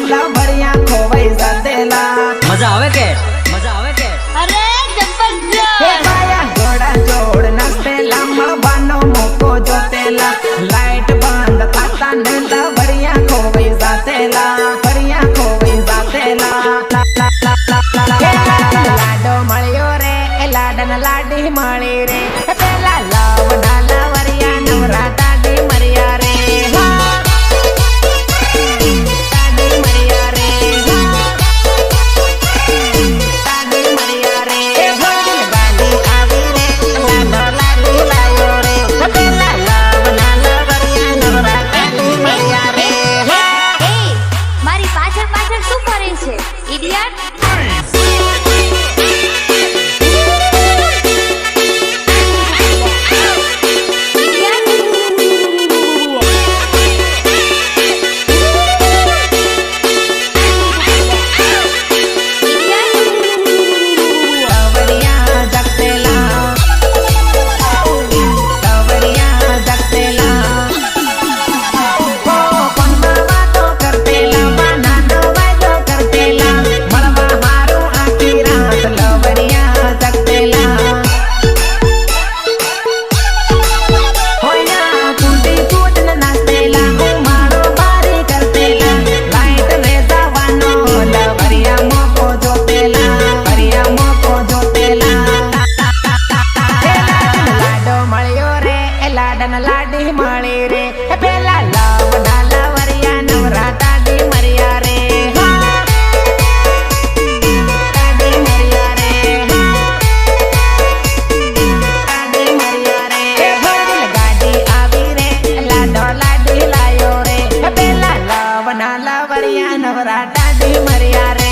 લવરિયા ખોવાઈ જાતેલા મજા આવે કે અરે જબરજસ્ત હે બાયા ઘોડા જોડ નાસ્તેલા મળવાનો મોકો જોતેલા લાઈટ બંધ થતા ને લવરિયા ખોવાઈ જાતેલા લાડો મળ્યો રે એ લાડન લાડી મળી રે પેલા લવના લવરિયા નવરા દાડી મર્યા રે દાડી મર્યા રે દાડી મર્યા રે ગાડી આવી રે લાડો લાડી લાયો રે પેલા લવના લવરિયા નવરા દાડી મર્યા રે એ મારી પાછળ પાછળ શું કરે છે ઇડિયટ લાડી મળી રે પેલા લવના લવરિયા નવરા દાડી મર્યા રે દાડી મર્યા રે દાડી મર્યા રે ગાડી આવી રે લાડો લાડી લાયો રે પેલા લવના લવરિયા નવરા દાડી મર્યા રે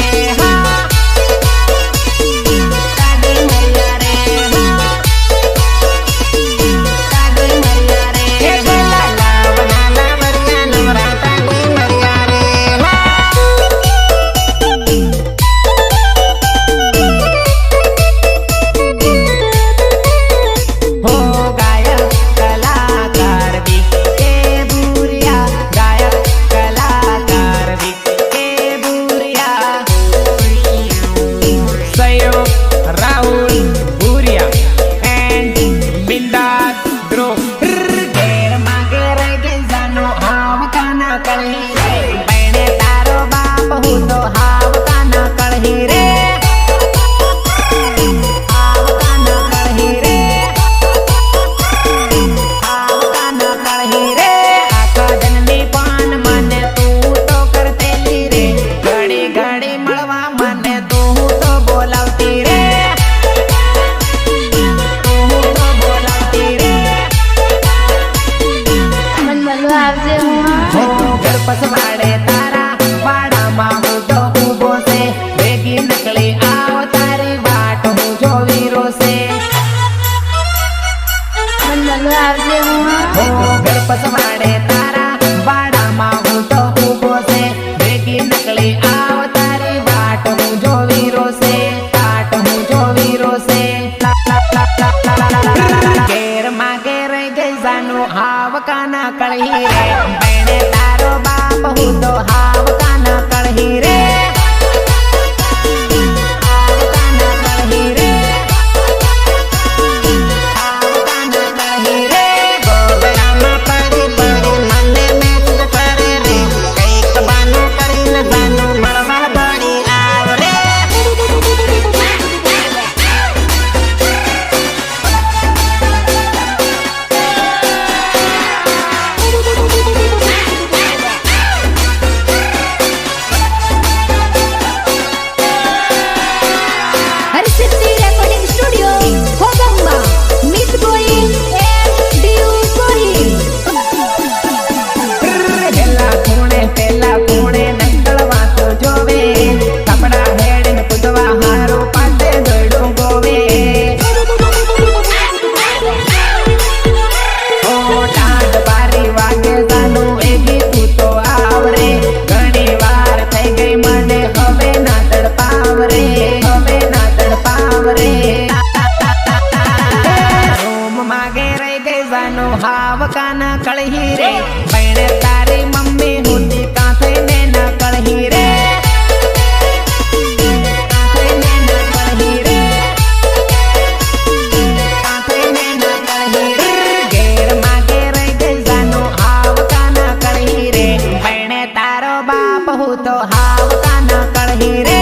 આવતા ન કળહી રે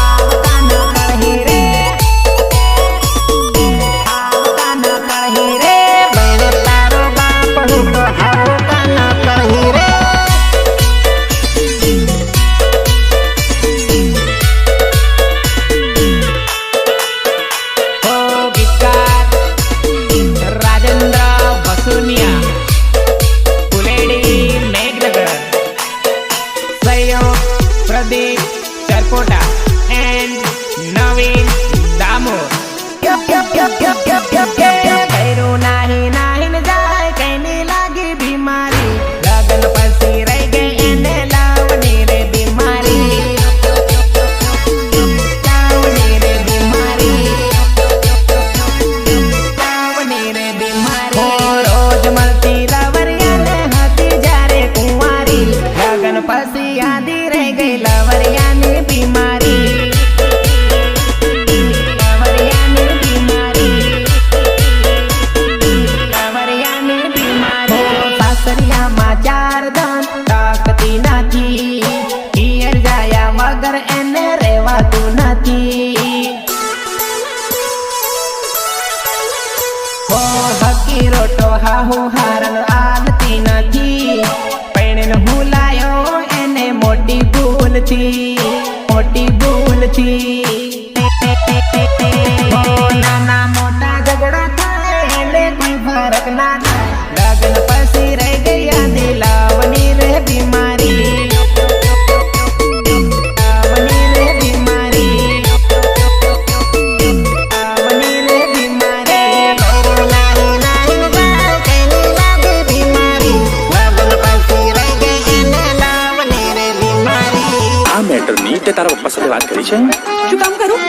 આવતા ન કળહી રે આવતા ન કળહી રે બૈરે તારો બાપ હું તો આવતા ન કળહી રે ઓ ગીતકાર રાજેન્દ્ર વસુનિયા ફુલેડી મેઘનગર સહયોગ પ્રદીપ ચરકોટા એન્ડ નવીન દામોર ભૈરું નાહી નાહીને જાય કઈની લાગી બીમારી લગન પછી રહી ગઈ એને લાવની રે બીમારી લાવની રે બીમારી લાવની રે બીમારી રોજ મળતી લવરિયાને હતી જ્યારે કુંવારી લગન પછી યાદી રહી ગઈ લવરિયાની બીમારી લવરિયાની બીમારી લવરિયાની બીમારી સાસરિયામાં ચાર ધન તાકતી નથી પિયર જાયા વગર એને રહેવાતું નથી હો હકી રોટો હાહુ હારન આલતી નથી પૈણેલ હું લાયો એને મોટી ભૂલ થી હો નાના મોટા ઝઘડા થાય એને કોઈ ફરક ના થાય લગન પછી રહી ગયા દિલાવની રે બીમારી લાવની રે બીમારી લાવની રે બીમારી બૈરે નાહી નાહીને જાય કઈની લાગી બીમારી લગન પછી રહી ગઈ એને લાવની રે બીમારી આ મેટરની તે તારા પપ્પા સાથે વાત કરી છે? શું કામ કરું?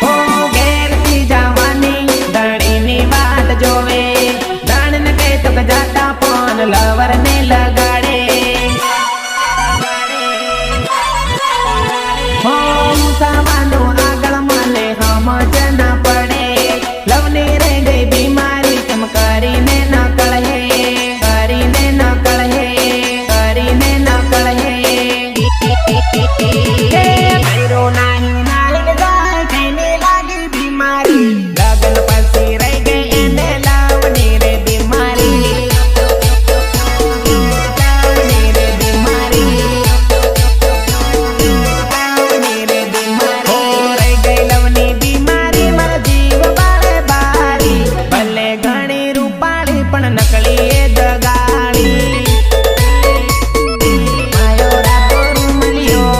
હો ઘેરથી જવાની ધણીની વાટ જોવે ધણને કહે તો કે જાતા પણ લવરને લગાડે હો થવાનું આગળ મને સમજ ન પડે લવની રે ગઈ બીમારી કેમ કરીને ન કળહે કરીને ન કળહે કરીને ન કળહે હે ભૈરું નાહી નાહીને જાય કઈની લાગી બીમારી લગન પછી રહી ગઈ એને લાવની રે બીમારી લાવની રે બીમારી લાવની રે બીમારી રહી ગઈ લવની બીમારી મારા જીવ બાળે બારી ભલે ઘણી રૂપાળી પણ નકળી એ દગાડી માયો રાતો રૂમલિયો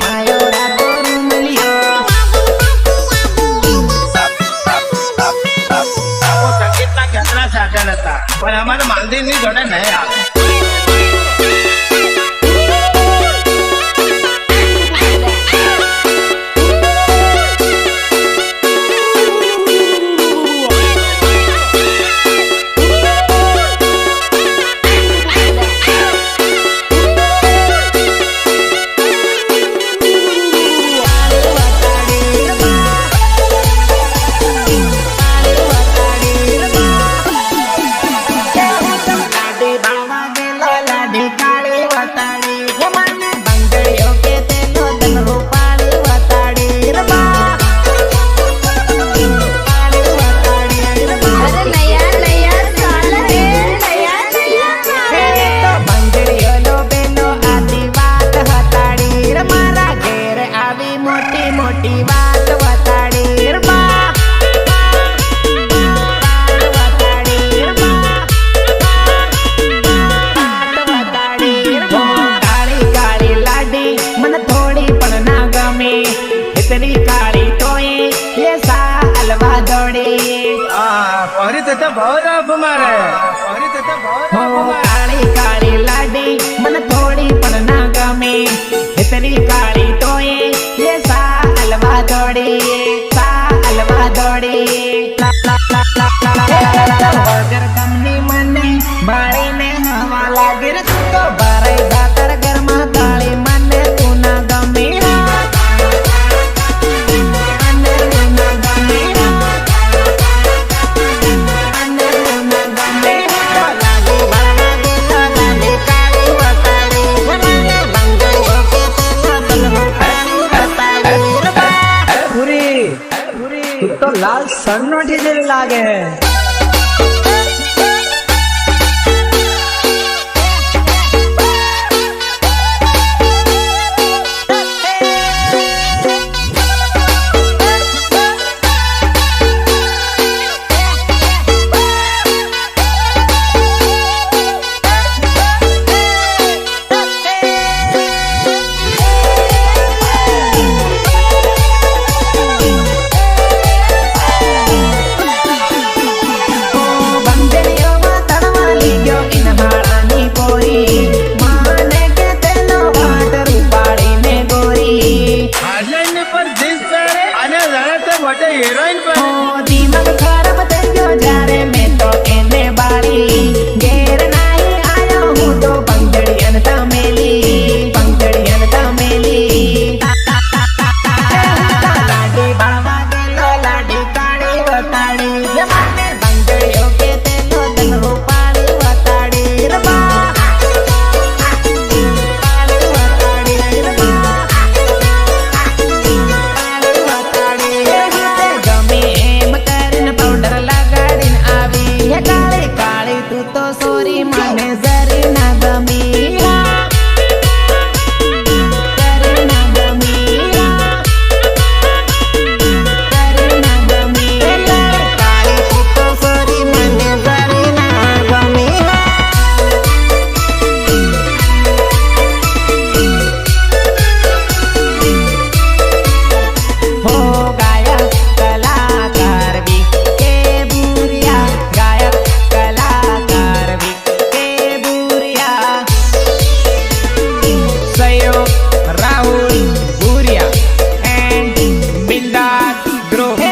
માયો રાતો રૂમલિયો સંગીતના કેન્દ્ર સાધન હતા પણ અમારે માંદીની જોડે નહીં આવે લાડી બાવા ગેલો લાડી કાળી વતાડી હે મને બંગડીઓ કે તેલો ધન રૂપાળી વતાડી રે બા કાળી વતાડી રે બા અરે નયા નયા સાલ હે નયા નયા હે તો બંગડીઓ લો બેલો આદી વાત હતાડી રે મારા ઘેર આવી મોટી મોટી વાત વતાડી રે બા વતાડી રે બા કાળી કાળી લાડી મને થોડી પણ ના ગમે એટલી કાળી તોય એ સાલવા દોડે પહરી તો ભૌરવ મારે પહરી તો હો કાળી કાળી લાડી મને થોડી પણ ના ગમે એટલી કાળી તોય એ દોડી ચાલવા દોડી વગર ગમની મને બાળીને હવા લાગે રે તું તો ભરાઈ જાતર ઘરમાં તાળી મને તું ના ગમી तो लाल सन्नोठी जेवी लागे है। હિરોઈન પણ દિમાગ ખરાબ થઈ ગયો જ્યારે મેં તો એને બાળી ઘેર નાહી આયો હું તો પંજડી અને તમેલી લાડી બાળવા ગયેલો લાડી કાળી વતાડી મને પંજડીઓ કે તેનો દનહો પાડી વતાડી તું તો સોરી મને જરી ના ગમી કાળી તું તો સોરી મને જરી ના ગમી હો ગાયક કલાકાર બી કે બુરિયા ગાયક કલાકાર બી કે બુરિયા સહયોગ રાહુલ બુરિયા એન્ડ બિંદાસ ગ્રુપ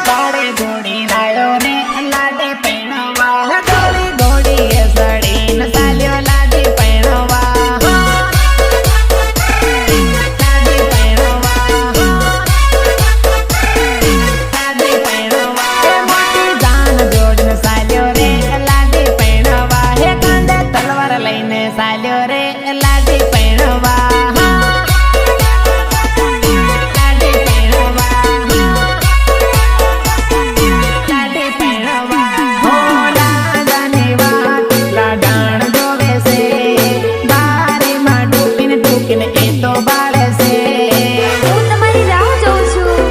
કાળે ઘોડી લાયો ને લાડે પૈણવા કાળી ઘોડી એ સડીને ચાલ્યો લાડી પૈણવા લઈને ચાલ્યો રે લાડી પૈણવા લાડી પૈણવા હો લાડાની વાત લાડાણ જોવે છે બારીમાં ઢૂકીને એ તો બાળે છે હું તમારી રાહ જોઉં છું.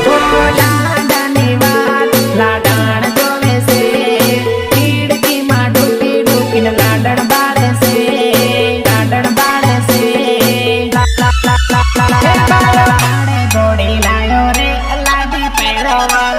હો લાડાની વાત લાડાણ જોવે છે ખીડકીમાં ઢૂકીને લાડણ બાળે છે લાડે ઘોડી લાયો રે લાડી પૈણવા